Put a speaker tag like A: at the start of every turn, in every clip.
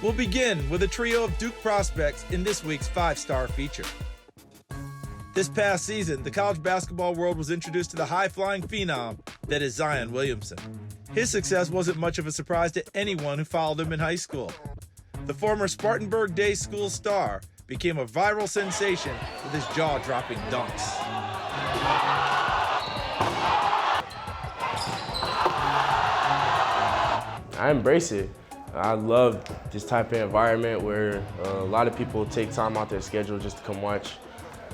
A: We'll begin with a trio of Duke prospects in this week's 5-star feature. This past season, the college basketball world was introduced to the high-flying phenom that is Zion Williamson. His success wasn't much of a surprise to anyone who followed him in high school. The former Spartanburg Day School star became a viral sensation with his jaw-dropping dunks.
B: I embrace it. I love this type of environment where a lot of people take time out their schedule just to come watch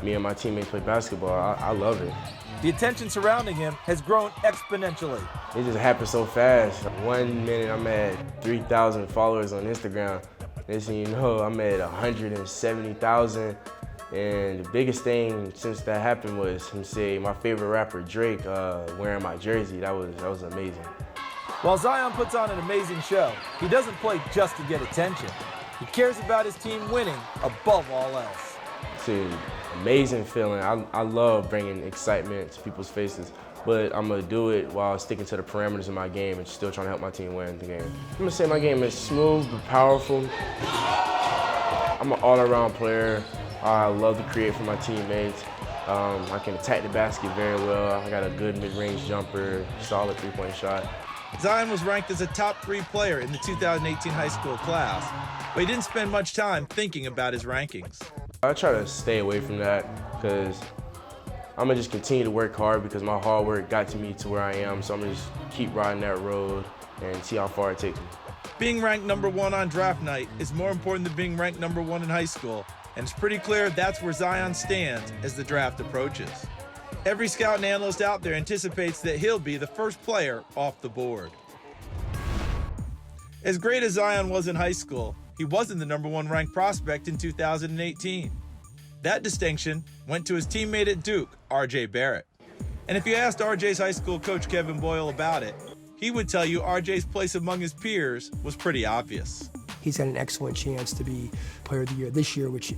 B: me and my teammates play basketball. I love it.
A: The attention surrounding him has grown exponentially.
B: It just happened so fast. 1 minute I'm at 3,000 followers on Instagram. Next thing you know, I'm at 170,000. And the biggest thing since that happened was him saying my favorite rapper, Drake, wearing my jersey. That was amazing.
A: While Zion puts on an amazing show, he doesn't play just to get attention. He cares about his team winning above all else.
B: It's an amazing feeling. I love bringing excitement to people's faces, but I'm going to do it while sticking to the parameters of my game and still trying to help my team win the game. I'm going to say my game is smooth but powerful. I'm an all-around player. I love to create for my teammates. I can attack the basket very well. I got a good mid-range jumper, solid three-point shot.
A: Zion was ranked as a top 3 player in the 2018 high school class, but he didn't spend much time thinking about his rankings.
B: I try to stay away from that because I'm going to just continue to work hard because my hard work got to me to where I am, so I'm going to just keep riding that road and see how far it takes me.
A: Being ranked number 1 on draft night is more important than being ranked number 1 in high school, and it's pretty clear that's where Zion stands as the draft approaches. Every scout and analyst out there anticipates that he'll be the first player off the board. As great as Zion was in high school, he wasn't the number 1 ranked prospect in 2018. That distinction went to his teammate at Duke, RJ Barrett. And if you asked RJ's high school coach Kevin BOYLE about it, he would tell you RJ's place among his peers was pretty obvious.
C: He's had an excellent chance to be Player of the Year this year, which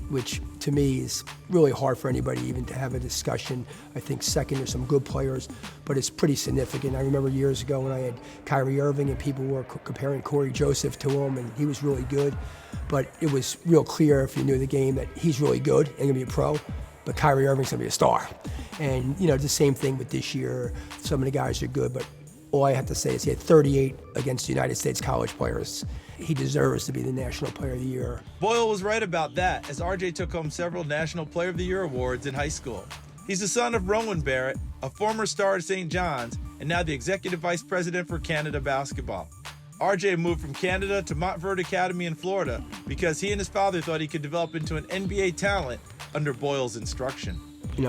C: to me is really hard for anybody even to have a discussion. I think second, there's some good players, but it's pretty significant. I remember years ago when I had Kyrie Irving and people were comparing Corey Joseph to him, and he was really good. But it was real clear if you knew the game that he's really good and gonna be a pro, but Kyrie Irving's gonna be a star. And the same thing with this year. Some of the guys are good, but all I have to say is he had 38 against United States college players. He deserves to be the National Player of the Year.
A: BOYLE was right about that, as RJ took home several National Player of the Year awards in high school. He's the son of Rowan Barrett, a former star at St. John's, and now the Executive Vice President for Canada Basketball. RJ moved from Canada to Montverde Academy in Florida because he and his father thought he could develop into an NBA talent under BOYLE's instruction.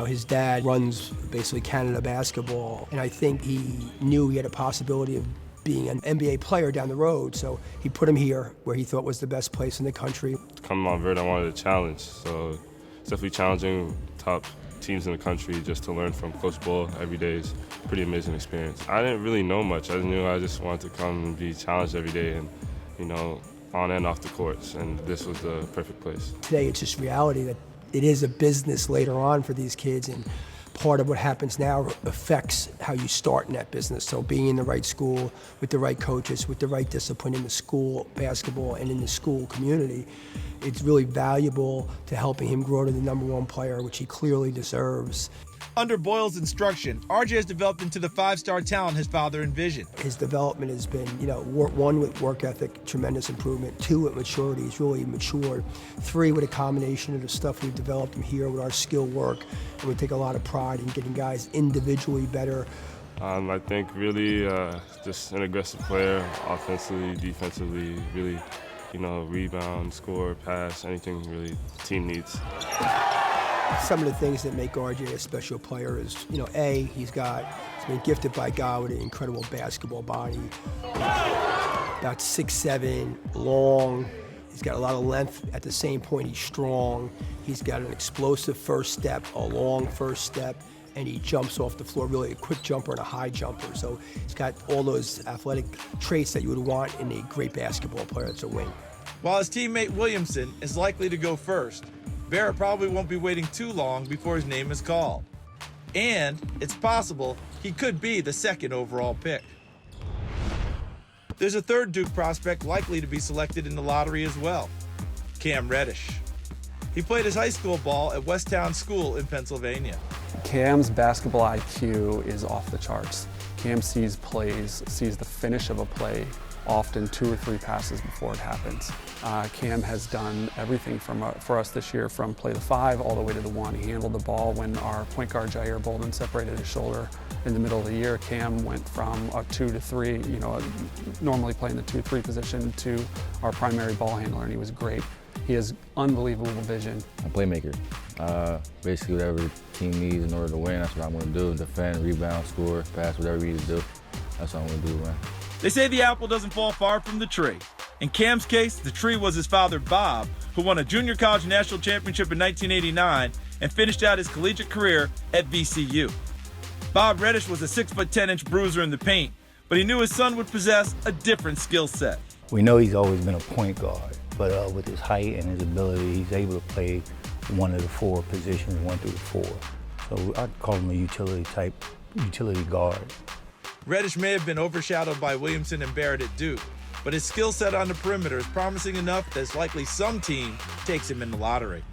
C: His dad runs basically Canada Basketball, and I think he knew he had a possibility of being an NBA player down the road, so he put him here where he thought was the best place in the country.
D: Coming to Montverde, I wanted a challenge, so it's definitely challenging top teams in the country just to learn from Coach BOYLE every day is a pretty amazing experience. I didn't really know much. I knew I just wanted to come and be challenged every day and, on and off the courts, and this was the perfect place.
C: Today it's just reality that it is a business later on for these kids, and part of what happens now affects how you start in that business. So being in the right school, with the right coaches, with the right discipline in the school basketball and in the school community, it's really valuable to helping him grow to the number 1 player, which he clearly deserves.
A: Under BOYLE's instruction, RJ has developed into the 5-star talent his father envisioned.
C: His development has been, 1 with work ethic, tremendous improvement. 2 with maturity, he's really matured. 3 with a combination of the stuff we've developed him here with our skill work, and we take a lot of pride in getting guys individually better.
D: I think really just an aggressive player, offensively, defensively, really, rebound, score, pass, anything really the team needs.
C: Some of the things that make RJ a special player is, he's been gifted by God with an incredible basketball body. About 6'7", long. He's got a lot of length. At the same point, he's strong. He's got an explosive first step, a long first step, and he jumps off the floor, really a quick jumper and a high jumper. So he's got all those athletic traits that you would want in a great basketball player that's a wing.
A: While his teammate Williamson is likely to go first, Barrett probably won't be waiting too long before his name is called. And it's possible he could be the 2nd overall pick. There's a third Duke prospect likely to be selected in the lottery as well, Cam Reddish. He played his high school ball at Westtown School in Pennsylvania.
E: Cam's basketball IQ is off the charts. Cam sees plays, sees the finish of a play, often 2 or 3 passes before it happens. Cam has done everything for us this year, from play the 5 all the way to the 1. He handled the ball when our point guard Jair Bolden separated his shoulder in the middle of the year. Cam went from a 2 to 3, normally playing the 2-3 position, to our primary ball handler, and he was great. He has unbelievable vision.
F: A playmaker. Basically whatever the team needs in order to win, that's what I'm going to do. Defend, rebound, score, pass, whatever we need to do. That's what I'm going to do, man.
A: They say the apple doesn't fall far from the tree. In Cam's case, the tree was his father, Bob, who won a junior college national championship in 1989 and finished out his collegiate career at VCU. Bob Reddish was a 6'10" bruiser in the paint, but he knew his son would possess a different skill set.
G: We know he's always been a point guard, but with his height and his ability, he's able to play one of the 4 positions, 1 through 4. So I'd call him a utility guard.
A: Reddish may have been overshadowed by Williamson and Barrett at Duke, but his skill set on the perimeter is promising enough that it's likely some team takes him in the lottery.